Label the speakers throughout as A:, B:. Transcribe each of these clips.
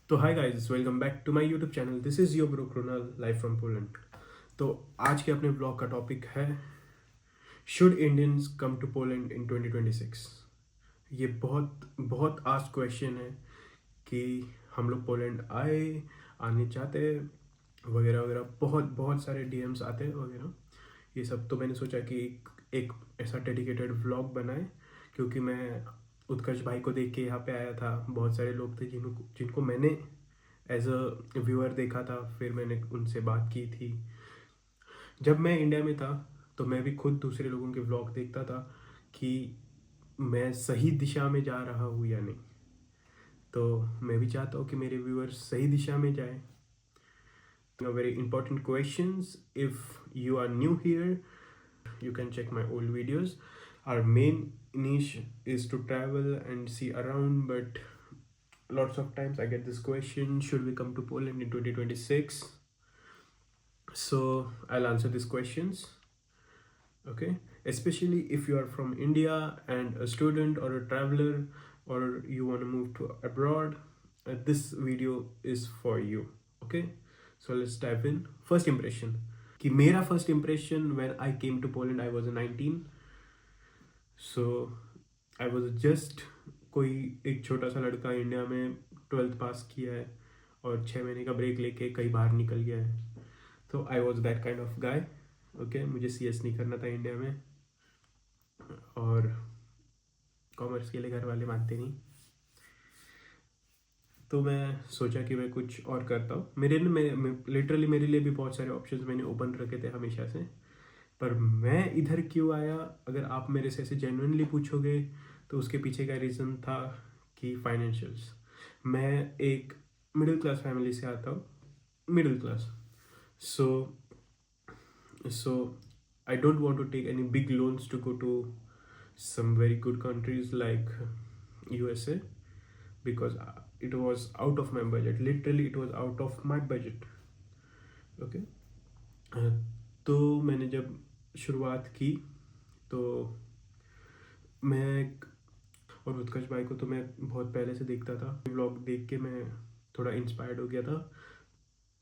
A: तो hi guys, welcome back to my YouTube channel. This is your bro Krunal, live from Poland. तो आज के अपने ब्लॉग का टॉपिक है should Indians come to Poland in 2026। ये बहुत बहुत आस्क क्वेश्चन है कि हम लोग पोलैंड आने चाहते वगैरह वगैरह। बहुत बहुत सारे डीएम्स आते हैं वगैरह ये सब। तो मैंने सोचा कि एक ऐसा डेडिकेटेड व्लॉग बनाए, क्योंकि मैं उत्कर्ष भाई को देख के यहाँ पे आया था। बहुत सारे लोग थे जिनको जिनको मैंने एज अ व्यूअर देखा था, फिर मैंने उनसे बात की थी। जब मैं इंडिया में था तो मैं भी खुद दूसरे लोगों के व्लॉग देखता था कि मैं सही दिशा में जा रहा हूँ या नहीं। तो मैं भी चाहता हूँ कि मेरे व्यूअर्स सही दिशा में जाए। Very important questions. If you are new here, you can check my old videos. Our main niche is to travel and see around, but lots of times I get this question, should we come to Poland in 2026? So I'll answer these questions. Okay, especially if you are from India and a student or a traveler, or you want to move to abroad, this video is for you. Okay, so let's dive in. First impression कि मेरा first impression when I came to Poland, I was 19. So I was just कोई एक छोटा सा लड़का India में 12th पास किया है और 6 महीने का ब्रेक लेके कहीं बाहर निकल गया है। तो I was that kind of guy. Okay, मुझे CS नहीं करना था इंडिया में, और कॉमर्स के लिए घर वाले मानते नहीं। तो मैं सोचा कि मैं कुछ और करता हूँ। लिटरली मेरे लिए भी बहुत सारे ऑप्शंस मैंने ओपन रखे थे हमेशा से। पर मैं इधर क्यों आया, अगर आप मेरे से ऐसे जेन्युइनली पूछोगे तो उसके पीछे का रीज़न था कि फाइनेंशियल्स। मैं एक मिडिल क्लास फैमिली से आता हूँ, middle class. So so I don't want to take any big loans to go to some very good countries like USA, because it was out of my budget. Literally it was out of my budget. Okay. तो मैंने जब शुरुआत की तो मैं, और उत्कर्ष भाई को तो मैं बहुत पहले से देखता था, व्लॉग देख के मैं थोड़ा इंस्पायर्ड हो गया था।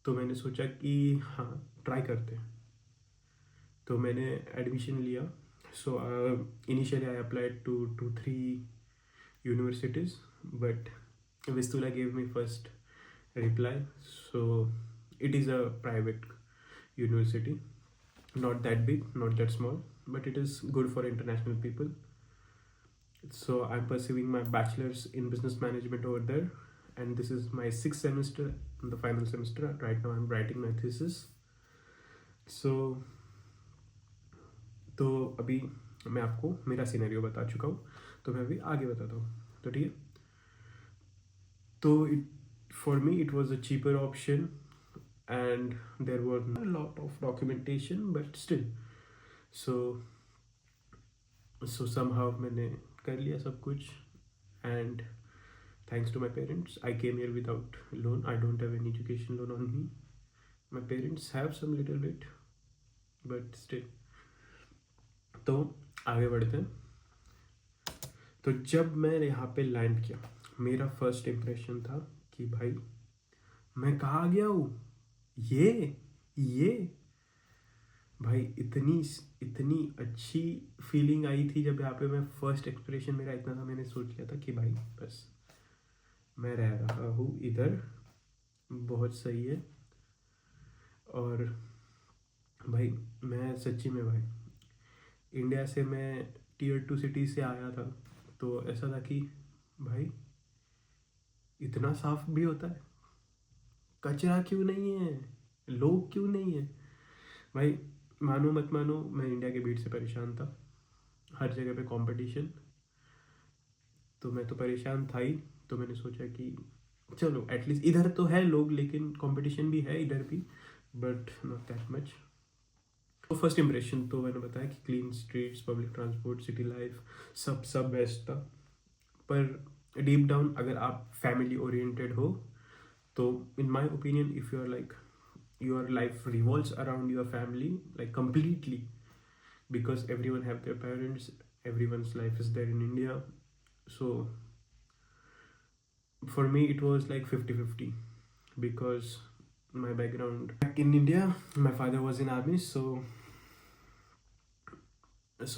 A: तो मैंने सोचा कि हाँ, ट्राई करते हैं। तो मैंने एडमिशन लिया। So initially I applied to 2-3 universities, but Vistula gave me first reply. So it is a private university, not that big, not that small, but it is good for international people. So I'm pursuing my bachelor's in business management over there, and this is my 6th semester, the final semester. Right now I'm writing my thesis. So तो अभी मैं आपको मेरा scenario बता चुका हूँ, तो मैं अभी आगे बताता हूँ। तो ठीक है। So for me it was a cheaper option, and there was not a lot of documentation, but still. So somehow मैंने कर लिया सब कुछ, and thanks to my parents I came here without loan. I don't have any education loan on me. My parents have some little bit, but still. तो आगे बढ़ते हैं। तो जब मैं यहाँ पे लैंड किया, मेरा फर्स्ट इम्प्रेशन था कि भाई मैं कहाँ गया हूँ। ये भाई इतनी इतनी अच्छी फीलिंग आई थी जब यहाँ पे मैं फर्स्ट एक्सप्रेशन मेरा इतना था, मैंने सोच लिया था कि भाई बस मैं रह रहा हूँ इधर, बहुत सही है। और भाई मैं सच्ची में भाई इंडिया से मैं Tier 2 सिटी से आया था, तो ऐसा था कि भाई इतना साफ भी होता है, कचरा क्यों नहीं है, लोग क्यों नहीं है। भाई मानो मत मानो, मैं इंडिया के भीड़ से परेशान था, हर जगह पे कंपटीशन। तो मैं तो परेशान था ही। तो मैंने सोचा कि चलो एटलीस्ट इधर तो है लोग, लेकिन कंपटीशन भी है इधर भी, बट नॉट दैट मच। तो फर्स्ट इम्प्रेशन तो मैंने बताया कि clean streets, public transport, city life, सब बेस्ट था। पर डीप डाउन अगर आप फैमिली ओरिएंटेड हो, तो in my opinion if you are like your life revolves around your family like completely, because everyone have their parents, everyone's life is there in India. So For me it was like 50-50 because my background back in India, my father was in army, so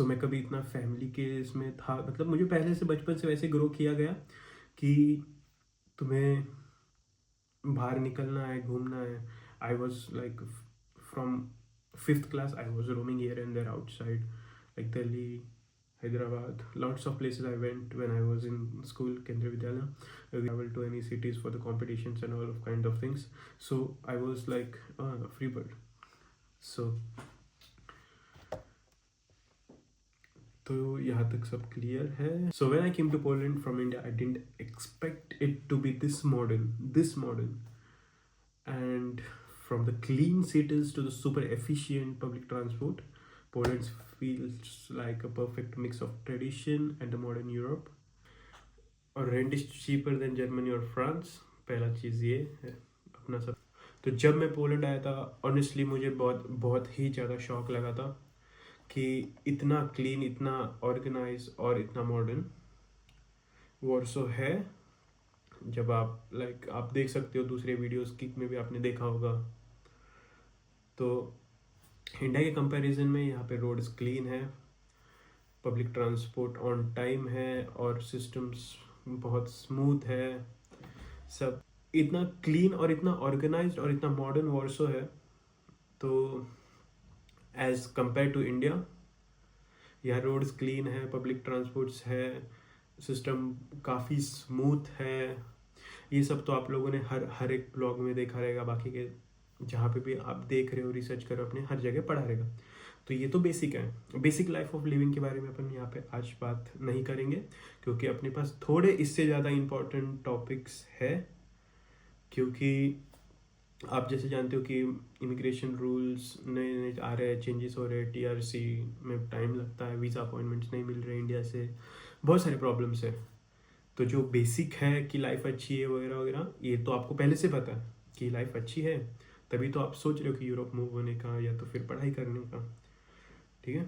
A: मैं कभी इतना family के इसमें था, मतलब मुझे पहले से बचपन से वैसे ग्रो किया गया कि तुम्हें बाहर निकलना है, घूमना है. I was like from 5th class I was roaming here and there outside, like Delhi, Hyderabad, lots of places I went when I was in school, Kendriya Vidyalaya. We traveled to any cities for the competitions and all of kind of things. So I was like a free bird. So तो यहाँ तक सब clear है. So when I came to Poland from India, I didn't expect it to be this modern, and from the clean cities to the super efficient public transport, Poland feels like a perfect mix of tradition and the modern Europe. और rent is cheaper than Germany और France. पहला चीज़ ये है अपना सब. तो जब मैं पोलैंड आया था, ऑनेस्टली मुझे बहुत बहुत ही ज़्यादा शौक लगा था कि इतना क्लीन, इतना ऑर्गेनाइज और इतना मॉडर्न वॉर्सो है. जब आप आप देख सकते हो दूसरे वीडियोस की में भी आपने देखा होगा, तो इंडिया के कंपैरिजन में यहाँ पे रोड्स क्लीन है, पब्लिक ट्रांसपोर्ट ऑन टाइम है और सिस्टम्स बहुत स्मूथ है. सब इतना क्लीन और इतना ऑर्गेनाइज्ड और इतना मॉडर्न वॉर्सो है. तो एज कंपेयर टू इंडिया, यहाँ रोड्स क्लीन है, पब्लिक ट्रांसपोर्ट्स है, सिस्टम काफ़ी स्मूथ है. ये सब तो आप लोगों ने हर एक ब्लॉग में देखा रहेगा, बाकी के जहाँ पे भी आप देख रहे हो, रिसर्च करो, अपने हर जगह पढ़ा रहेगा. तो ये तो बेसिक है. बेसिक लाइफ ऑफ लिविंग के बारे में अपन यहाँ पे आज बात नहीं करेंगे, क्योंकि अपने पास थोड़े इससे ज़्यादा इम्पोर्टेंट टॉपिक्स है. क्योंकि आप जैसे जानते हो कि इमिग्रेशन रूल्स नए नए आ रहे हैं, चेंजेस हो रहे हैं, TRC में टाइम लगता है, वीज़ा अपॉइंटमेंट्स नहीं मिल रहे इंडिया से, बहुत सारे प्रॉब्लम्स है. तो जो बेसिक है कि लाइफ अच्छी है वगैरह वगैरह, ये तो आपको पहले से पता है कि लाइफ अच्छी है, तभी तो आप सोच रहे हो कि यूरोप मूव होने का या तो फिर पढ़ाई करने का. ठीक है.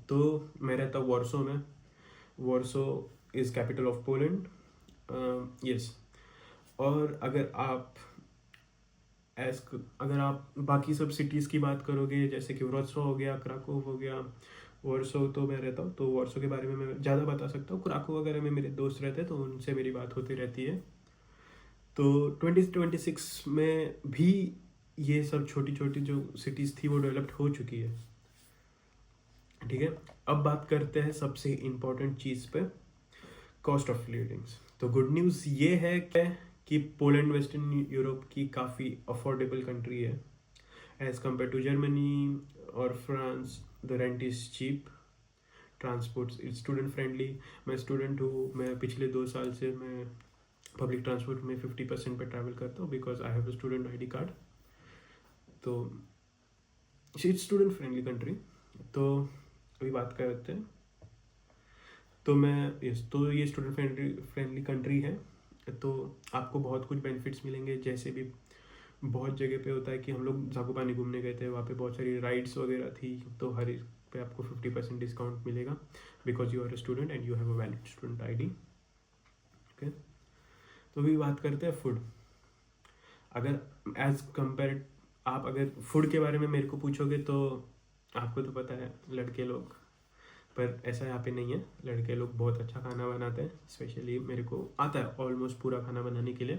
A: तो मैं रहता हूँ वॉर्सो में. Warsaw is capital of Poland. Yes. और अगर आप बाकी सब सिटीज़ की बात करोगे, जैसे कि वॉर्सो हो गया, क्राकोव हो गया, वॉर्सो तो मैं रहता हूँ, तो वॉर्सो के बारे में मैं ज़्यादा बता सकता हूँ. क्राकोव वगैरह में मेरे दोस्त रहते हैं, तो उनसे मेरी बात होती रहती है. तो 2026 में भी ये सब छोटी छोटी जो सिटीज़ थी वो डेवलप्ड हो चुकी है. ठीक है. अब बात करते हैं सबसे इम्पोर्टेंट चीज़ पे, कॉस्ट ऑफ लिविंग्स. तो गुड न्यूज़ ये है कि पोलैंड वेस्टर्न यूरोप की काफ़ी अफोर्डेबल कंट्री है एज़ कम्पेयर टू जर्मनी और France. The rent is cheap, transport is student friendly. मैं स्टूडेंट हूँ, मैं पिछले 2 साल से मैं पब्लिक ट्रांसपोर्ट में 50% पे ट्रैवल करता हूँ, because I have a student ID card. तो इट्स स्टूडेंट फ्रेंडली कंट्री. तो अभी बात करते हैं. तो तो ये स्टूडेंट फ्रेंडली कंट्री है, तो आपको बहुत कुछ बेनिफिट्स मिलेंगे. जैसे भी बहुत जगह पे होता है कि हम लोग जागोपानी घूमने गए थे, वहाँ पे बहुत सारी राइड्स वगैरह थी, तो हर एक पे आपको 50% डिस्काउंट मिलेगा, because you are a student and you have a valid student ID. Okay. तो अभी बात करते हैं फूड. अगर एज कम्पेयर आप अगर फूड के बारे में मेरे को पूछोगे, तो आपको तो पता है लड़के लोग, पर ऐसा यहाँ पे नहीं है. लड़के लोग बहुत अच्छा खाना बनाते हैं, स्पेशली मेरे को आता है ऑलमोस्ट पूरा खाना बनाने के लिए.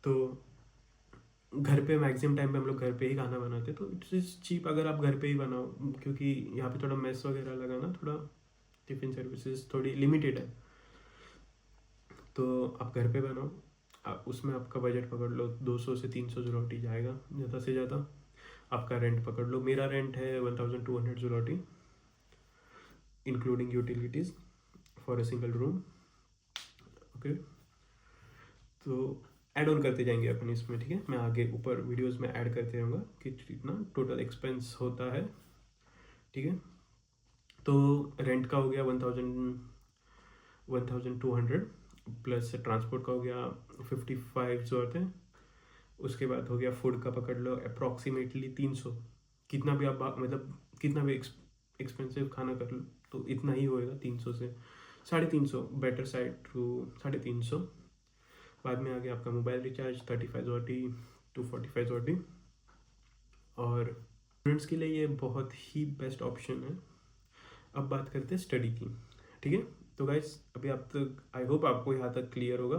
A: तो घर पे मैक्सिमम टाइम पे हम लोग घर पे ही खाना बनाते हैं, तो इट्स इज चीप अगर आप घर पे ही बनाओ, क्योंकि यहाँ पे थोड़ा मेस वगैरह लगाना, थोड़ा टिफ़िन सर्विसेज थोड़ी लिमिटेड है. तो आप घर पे बनाओ, उसमें आपका बजट पकड़ लो 200 से 300 ज़लोटी जाएगा ज़्यादा से ज़्यादा. आपका रेंट पकड़ लो, मेरा रेंट है 1200 zloty including utilities for a single room. Okay. तो ऐड ऑन करते जाएंगे अपन इसमें. ठीक है. मैं आगे ऊपर वीडियोस में ऐड करते रहूँगा कि कितना टोटल एक्सपेंस होता है. ठीक है. तो रेंट का हो गया 1200 प्लस ट्रांसपोर्ट का हो गया 55 जो होते हैं. उसके बाद हो गया फूड का, पकड़ लो अप्रॉक्सीमेटली 300. कितना भी आप मतलब कितना भी एक्सपेंसिव खाना कर लो तो इतना ही होएगा 300 से 350 बेटर साइड टू 350। बाद में आ गया आपका मोबाइल रिचार्ज 35 टू 45। और स्टूडेंट्स के लिए ये बहुत ही बेस्ट ऑप्शन है। अब बात करते हैं स्टडी की, ठीक है। तो गाइस अभी आप तक आई होप आपको यहाँ तक क्लियर होगा।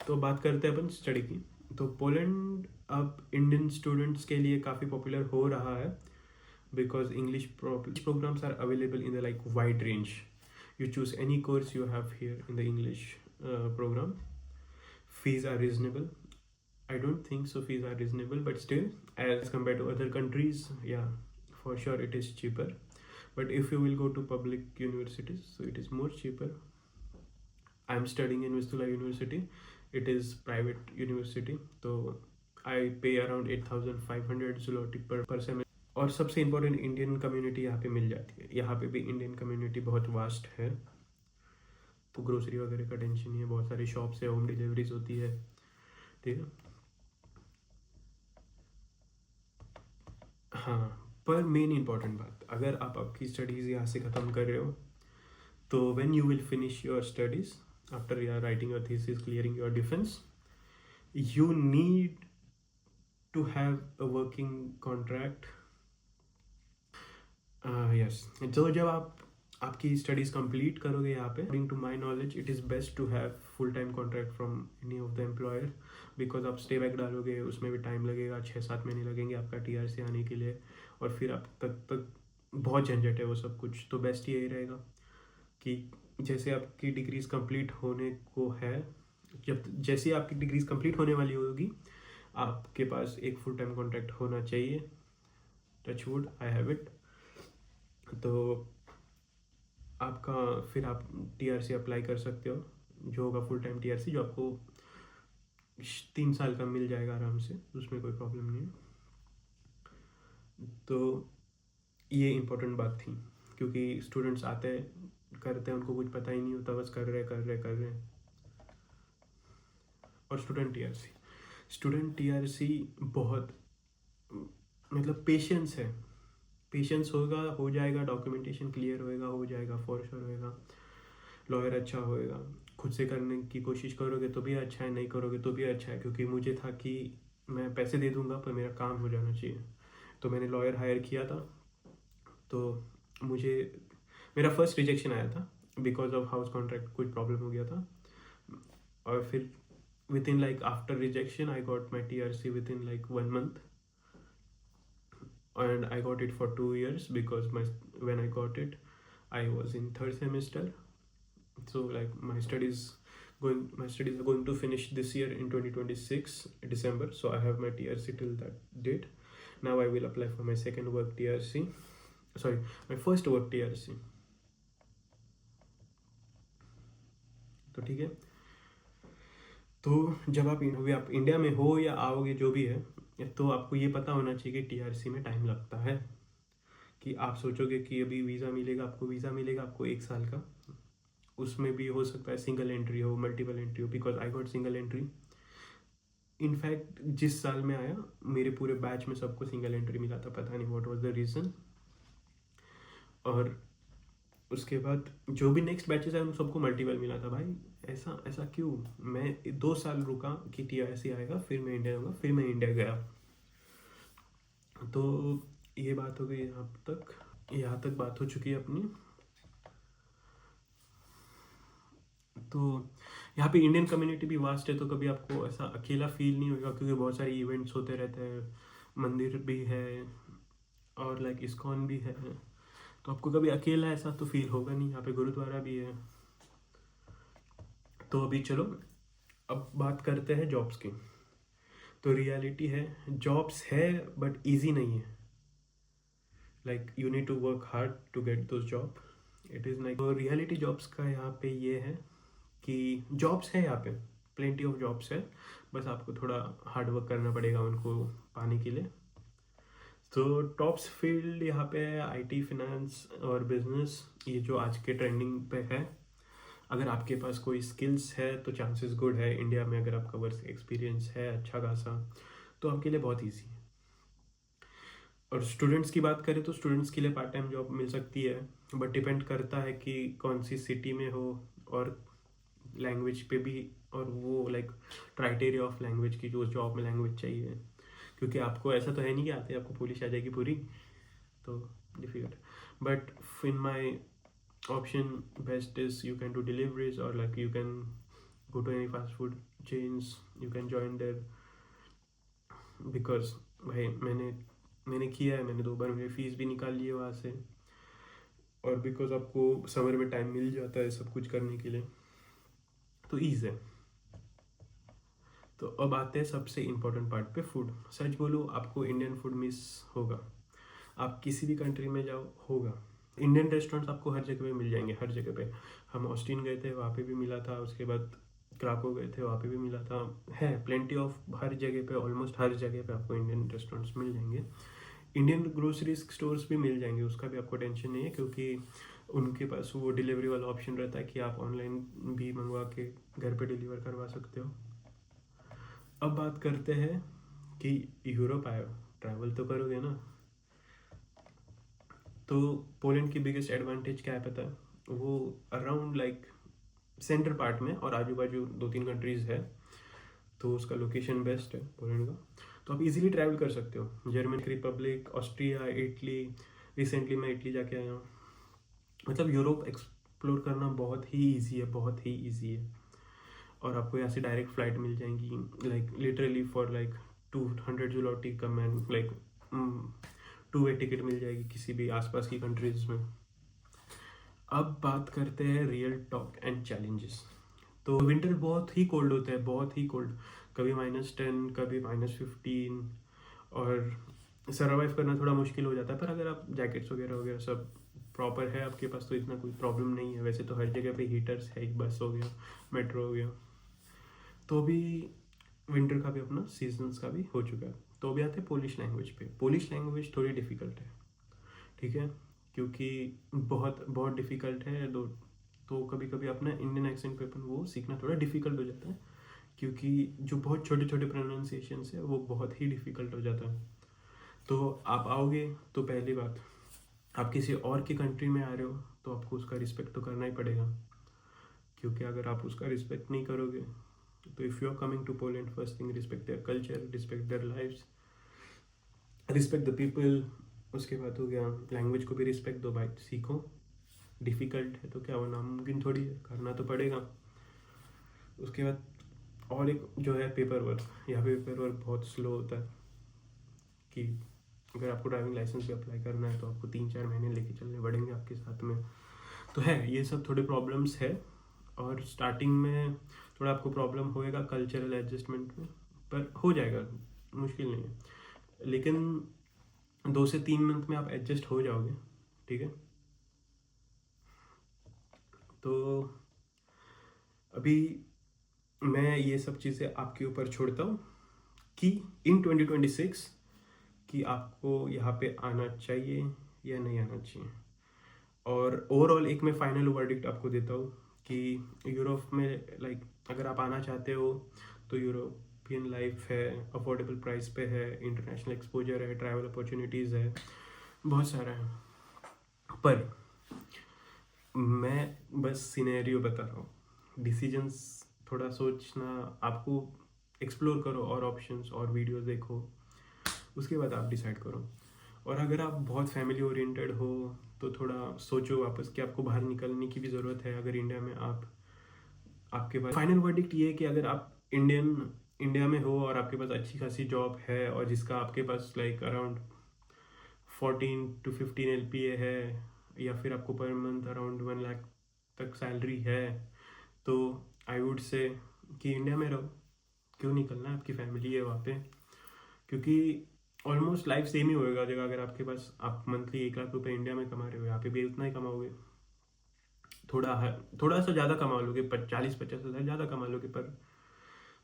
A: तो बात करते हैं अपन स्टडी की। तो पोलैंड अब इंडियन स्टूडेंट्स के लिए काफ़ी पॉपुलर हो रहा है because English programs are available in the like wide range. You choose any course you have here in the English program. Fees are reasonable. I don't think so fees are reasonable, but still as compared to other countries, yeah, for sure it is cheaper. But if you will go to public universities, so it is more cheaper. I'm studying in Vistula University. It is private university, so I pay around 8,500 zloty per semester. और सबसे important Indian community यहाँ पे मिल जाती है। यहाँ पे भी Indian community बहुत वास्ट है, तो ग्रोसरी वगैरह का टेंशन नहीं है, बहुत सारी शॉप्स है, होम डिलीवरीज होती है, ठीक है। हाँ, पर मेन इंपॉर्टेंट बात, अगर आप आपकी स्टडीज़ यहाँ से ख़त्म कर रहे हो, तो when you will finish your studies after you are writing your thesis, clearing your defence, you need to have a working contract. Yes, तो जब आप आपकी स्टडीज़ कंप्लीट करोगे यहाँ पे, according to my knowledge it is best to have full time contract from any of the employer, because आप stay back डालोगे उसमें भी टाइम लगेगा, 6-7 महीने लगेंगे आपका TRC आने के लिए, और फिर आप तक बहुत झंझट है वो सब कुछ। तो बेस्ट यही रहेगा कि जैसे आपकी डिग्रीज कंप्लीट होने को है, जैसे आपकी डिग्रीज कंप्लीट होने वाली होगी, आपके पास एक फुल टाइम कॉन्ट्रैक्ट होना चाहिए। Touch wood, I have it. तो आपका फिर आप TRC अप्लाई कर सकते हो, जो होगा फुल टाइम TRC, जो आपको 3 साल का मिल जाएगा आराम से, उसमें कोई प्रॉब्लम नहीं है। तो ये इम्पोर्टेंट बात थी, क्योंकि स्टूडेंट्स आते हैं, करते हैं, उनको कुछ पता ही नहीं होता, बस कर रहे हैं। और स्टूडेंट TRC बहुत मतलब पेशेंस है, पेशेंस होगा, हो जाएगा, डॉक्यूमेंटेशन क्लियर होएगा, हो जाएगा, फॉर श्योर होएगा, लॉयर अच्छा होएगा, खुद से करने की कोशिश करोगे तो भी अच्छा है, नहीं करोगे तो भी अच्छा है। क्योंकि मुझे था कि मैं पैसे दे दूंगा पर मेरा काम हो जाना चाहिए, तो मैंने लॉयर हायर किया था। तो मुझे मेरा फर्स्ट रिजेक्शन आया था बिकॉज ऑफ हाउस कॉन्ट्रैक्ट, कुछ प्रॉब्लम हो गया था, और फिर with in like after rejection I got my TRC with in like 1 month, and I got it for 2 years because when I got it I was in 3rd semester. So like my studies are going to finish this year in 2026 December, so I have my TRC till that date. Now I will apply for my second work TRC, sorry, my first work TRC. तो ठीक है, तो जब आप India में हो या आओगे जो भी है, तो आपको ये पता होना चाहिए कि TRC में टाइम लगता है। कि आप सोचोगे कि अभी वीज़ा मिलेगा आपको 1 साल का, उसमें भी हो सकता है सिंगल एंट्री हो, मल्टीपल एंट्री हो, because I got single entry. In fact जिस साल में आया मेरे पूरे बैच में सबको सिंगल एंट्री मिला था, पता नहीं व्हाट वाज द रीज़न। और उसके बाद जो भी नेक्स्ट बैचेस आए उन सबको मल्टीपल मिला था। भाई ऐसा क्यों? मैं 2 साल रुका कि TRC आएगा, फिर मैं इंडिया आऊँगा, फिर मैं इंडिया गया। तो ये बात हो गई, यहाँ तक बात हो चुकी है अपनी। तो यहाँ पे इंडियन कम्युनिटी भी वास्ट है, तो कभी आपको ऐसा अकेला फील नहीं होगा, क्योंकि बहुत सारे इवेंट्स होते रहते हैं, मंदिर भी है और लाइक इस्कॉन भी है, तो आपको कभी अकेला ऐसा तो फील होगा नहीं। यहाँ पे गुरुद्वारा भी है। तो अभी चलो अब बात करते हैं जॉब्स की। तो रियलिटी है, जॉब्स है बट ईजी नहीं है, like you need to work hard to get those job, it is like. तो रियलिटी जॉब्स का यहाँ पे ये है कि जॉब्स है यहाँ पे, प्लेंटी ऑफ जॉब्स है, बस आपको थोड़ा हार्ड वर्क करना पड़ेगा उनको पाने के लिए। तो टॉप्स फील्ड यहाँ पे है IT, फिनेंस और बिजनेस, ये जो आज के ट्रेंडिंग पे है। अगर आपके पास कोई स्किल्स है तो चांसेस गुड है इंडिया में, अगर आपका वर्क एक्सपीरियंस है अच्छा खासा, तो आपके लिए बहुत ईजी है। और स्टूडेंट्स की बात करें तो स्टूडेंट्स के लिए पार्ट टाइम जॉब मिल सकती है, बट डिपेंड करता है कि कौन सी सिटी में हो और लैंग्वेज पे भी, और वो लाइक क्राइटेरिया ऑफ लैंग्वेज की, जो जॉब में लैंग्वेज चाहिए। क्योंकि आपको ऐसा तो है नहीं कि आते आपको पुलिस आ जाएगी पूरी, तो difficult. But in my option best is you can do deliveries, or like you can go to any fast food chains, you can join there, because भाई मैंने किया है, मैंने 2 बार मेरी फीस भी निकाल ली है वहाँ से, और बिकॉज आपको समर में टाइम मिल जाता है सब कुछ करने के लिए, तो ईज है। तो अब आते हैं सबसे इम्पोर्टेंट पार्ट पे, फूड। सच बोलो आपको इंडियन फूड मिस होगा, आप किसी भी कंट्री में जाओ होगा। इंडियन रेस्टोरेंट्स आपको हर जगह पे मिल जाएंगे, हर जगह पे। हम ऑस्टिन गए थे, वहाँ पे भी मिला था, उसके बाद क्राको गए थे, वहाँ पे भी मिला था। है प्लेंटी ऑफ, हर जगह पे, ऑलमोस्ट हर जगह पे आपको इंडियन रेस्टोरेंट्स मिल जाएंगे। इंडियन ग्रोसरी स्टोर्स भी मिल जाएंगे, उसका भी आपको टेंशन नहीं है, क्योंकि उनके पास वो डिलीवरी वाला ऑप्शन रहता है कि आप ऑनलाइन भी मंगवा के घर पे डिलीवर करवा सकते हो। अब बात करते हैं कि यूरोप आए हो, ट्रैवल तो करोगे ना, तो पोलैंड की बिगेस्ट एडवांटेज क्या है पता है? वो अराउंड लाइक सेंटर पार्ट में, और आजू बाजू 2-3 कंट्रीज़ है, तो उसका लोकेशन बेस्ट है पोलैंड का। तो आप इजीली ट्रैवल कर सकते हो, German Republic, Austria, Italy. Recently मैं इटली जाके आया हूँ। मतलब यूरोप एक्सप्लोर करना बहुत ही ईजी है, बहुत ही ईजी है। और आपको यहाँ से डायरेक्ट फ्लाइट मिल जाएंगी, like literally for like 200 zloty कम एंड लाइक 2 वे टिकट मिल जाएगी किसी भी आसपास की कंट्रीज में। अब बात करते हैं रियल टॉक एंड चैलेंजेस। तो विंटर बहुत ही कोल्ड होता है, बहुत ही कोल्ड, कभी -10, कभी -15, और सर्वाइव करना थोड़ा मुश्किल हो जाता है। पर अगर आप जैकेट्स वगैरह वगैरह सब प्रॉपर है आपके पास, तो इतना कोई प्रॉब्लम नहीं है। वैसे तो हर जगह पे हीटर्स है, एक बस हो गया, मेट्रो हो गया। तो अभी विंटर का भी अपना सीजन्स का भी हो चुका है। तो अभी आते हैं पोलिश लैंग्वेज पे। पोलिश लैंग्वेज थोड़ी डिफ़िकल्ट है, ठीक है, क्योंकि बहुत बहुत डिफ़िकल्ट है। तो कभी कभी अपना इंडियन एक्सेंट पे अपन वो सीखना थोड़ा डिफ़िकल्ट हो जाता है, क्योंकि जो बहुत छोटे छोटे प्रोनाउंसिएशंस है वो बहुत ही डिफ़िकल्ट हो जाता है। तो आप आओगे तो पहली बात, आप किसी और की कंट्री में आ रहे हो तो आपको उसका रिस्पेक्ट तो करना ही पड़ेगा, क्योंकि अगर आप उसका रिस्पेक्ट नहीं करोगे, तो if you are coming to Poland, first thing respect their culture, respect their lives, respect the people. उसके बाद हो गया लैंग्वेज को भी रिस्पेक्ट दो भाई, सीखो। डिफ़िकल्ट है तो क्या वो नामुमकिन थोड़ी है, करना तो पड़ेगा। उसके बाद और एक जो है पेपर वर्क, यहाँ पे पेपर वर्क बहुत स्लो होता है, कि अगर आपको ड्राइविंग लाइसेंस भी अप्लाई करना है तो आपको 3-4 महीने लेके चलने पड़ेंगे आपके साथ में। तो है ये सब थोड़े प्रॉब्लम्स है, और स्टार्टिंग में थोड़ा आपको प्रॉब्लम होएगा कल्चरल एडजस्टमेंट में, पर हो जाएगा, मुश्किल नहीं है। लेकिन 2 से 3 मंथ में आप एडजस्ट हो जाओगे, ठीक है। तो अभी मैं ये सब चीज़ें आपके ऊपर छोड़ता हूँ कि इन 2026 कि आपको यहाँ पे आना चाहिए या नहीं आना चाहिए। और ओवरऑल एक मैं फाइनल वर्डिक्ट आपको देता हूँ कि यूरोप में लाइक अगर आप आना चाहते हो तो यूरोपियन लाइफ है, अफोर्डेबल प्राइस पे है, इंटरनेशनल एक्सपोजर है, ट्रैवल अपॉर्चुनिटीज़ है, बहुत सारा है। पर मैं बस सिनेरियो बता रहा हूँ, डिसीजंस थोड़ा सोचना, आपको एक्सप्लोर करो और ऑप्शंस और वीडियोस देखो, उसके बाद आप डिसाइड करो। और अगर आप बहुत फैमिली ओरिएंटेड हो तो थोड़ा सोचो वापस कि आपको बाहर निकलने की भी ज़रूरत है। अगर इंडिया में आपके पास फाइनल वर्डिक्ट ये है कि अगर आप इंडिया में हो और आपके पास अच्छी खासी जॉब है, और जिसका आपके पास लाइक अराउंड 14 to 15 LPA है, या फिर आपको पर मंथ अराउंड 1 लाख तक सैलरी है, तो आई वुड से कि इंडिया में रहो। क्यों निकलना है, आपकी फैमिली है वहाँ पे। क्योंकि ऑलमोस्ट लाइफ सेम ही होएगा जगह, अगर आपके पास आप मंथली 1 लाख रुपए इंडिया में कमा रहे हो, यहाँ पे भी उतना ही कमाओगे। थोड़ा सा ज़्यादा कमा लोगे, 40-50 हज़ार ज़्यादा कमा लोगे, पर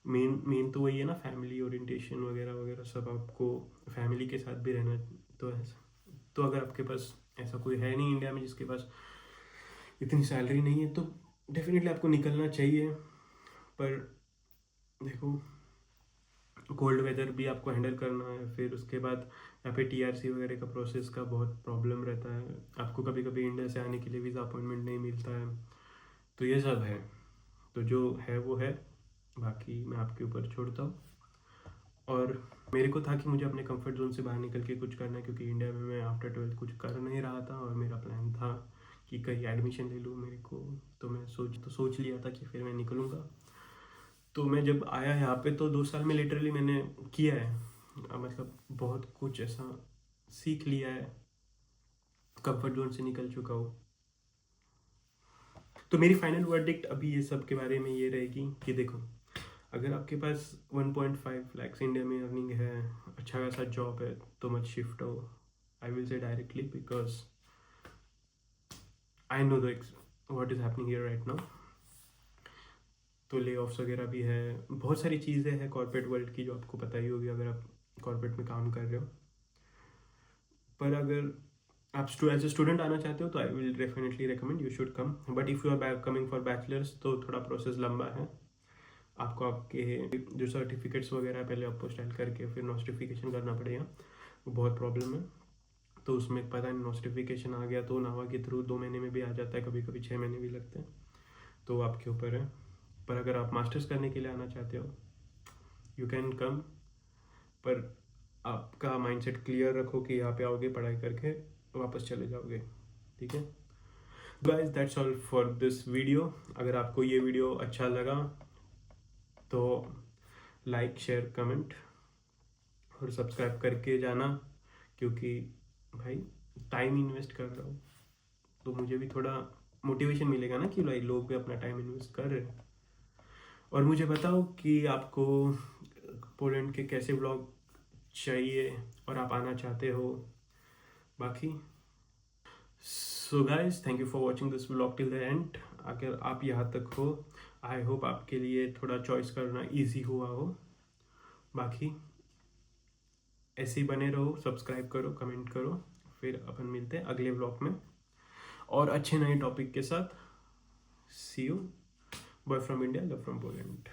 A: मेन तो वही है ना, फैमिली ओरिएंटेशन वगैरह वगैरह सब, आपको फैमिली के साथ भी रहना। तो ऐसा, तो अगर आपके पास ऐसा कोई है नहीं इंडिया में जिसके पास इतनी सैलरी नहीं है, तो डेफिनेटली आपको निकलना चाहिए। पर देखो, कोल्ड वेदर भी आपको हैंडल करना है, फिर उसके बाद यहाँ पे TRC वगैरह का प्रोसेस का बहुत प्रॉब्लम रहता है, आपको कभी कभी इंडिया से आने के लिए वीज़ा अपॉइंटमेंट नहीं मिलता है, तो ये सब है। तो जो है वो है, बाकी मैं आपके ऊपर छोड़ता हूँ। और मेरे को था कि मुझे अपने कंफर्ट जोन से बाहर निकल के कुछ करना है, क्योंकि इंडिया में मैं आफ्टर 12th कुछ कर नहीं रहा था और मेरा प्लान था कि कहीं एडमिशन ले लूँ मेरे को। तो मैं सोच लिया था कि फिर मैं निकलूँगा। तो मैं जब आया यहाँ पे तो 2 साल में लिटरली मैंने किया है, मतलब बहुत कुछ ऐसा सीख लिया है, कंफर्ट जोन से निकल चुका हूँ। तो मेरी फाइनल वर्डिक्ट अभी ये सब के बारे में ये रहेगी कि देखो, अगर आपके पास 1.5 लाख इंडिया में अर्निंग है, अच्छा खासा जॉब है, तो मत शिफ्ट हो। I will say directly, because I know what is happening here right now. तो ले ऑफ्स वगैरह भी है, बहुत सारी चीज़ें हैं कॉर्पोरेट वर्ल्ड की जो आपको पता ही होगी अगर आप कॉर्पोरेट में काम कर रहे हो। पर अगर आप एज ए स्टूडेंट आना चाहते हो तो I will definitely recommend you should come. But if you are coming for bachelors तो थोड़ा प्रोसेस लंबा है, आपको आपके जो सर्टिफिकेट्स वगैरह पहले अपोस्टाइल करके फिर नोटिफिकेशन करना पड़ेगा, वो बहुत प्रॉब्लम है। तो उसमें पता नहीं नोटिफिकेशन आ गया तो नावा के थ्रू 2 महीने में भी आ जाता है, कभी कभी 6 महीने भी लगते हैं, तो आपके ऊपर है। पर अगर आप मास्टर्स करने के लिए आना चाहते हो यू कैन कम, पर आपका माइंडसेट क्लियर रखो कि यहाँ पे आओगे पढ़ाई करके वापस चले जाओगे, ठीक है। Guys that's all for this video. अगर आपको ये वीडियो अच्छा लगा तो लाइक शेयर कमेंट और सब्सक्राइब करके जाना, क्योंकि भाई टाइम इन्वेस्ट कर रहा हूँ तो मुझे भी थोड़ा मोटिवेशन मिलेगा ना कि भाई लोग भी अपना टाइम इन्वेस्ट कर रहे हैं। और मुझे बताओ कि आपको पोलैंड के कैसे व्लॉग चाहिए और आप आना चाहते हो। बाकी so guys thank you for watching this vlog till the end. अगर आप यहाँ तक हो आई होप आपके लिए थोड़ा चॉइस करना इजी हुआ हो। बाकी ऐसे ही बने रहो, सब्सक्राइब करो, कमेंट करो, फिर अपन मिलते हैं अगले व्लॉग में और अच्छे नए टॉपिक के साथ। See you, bye from India, love from Poland.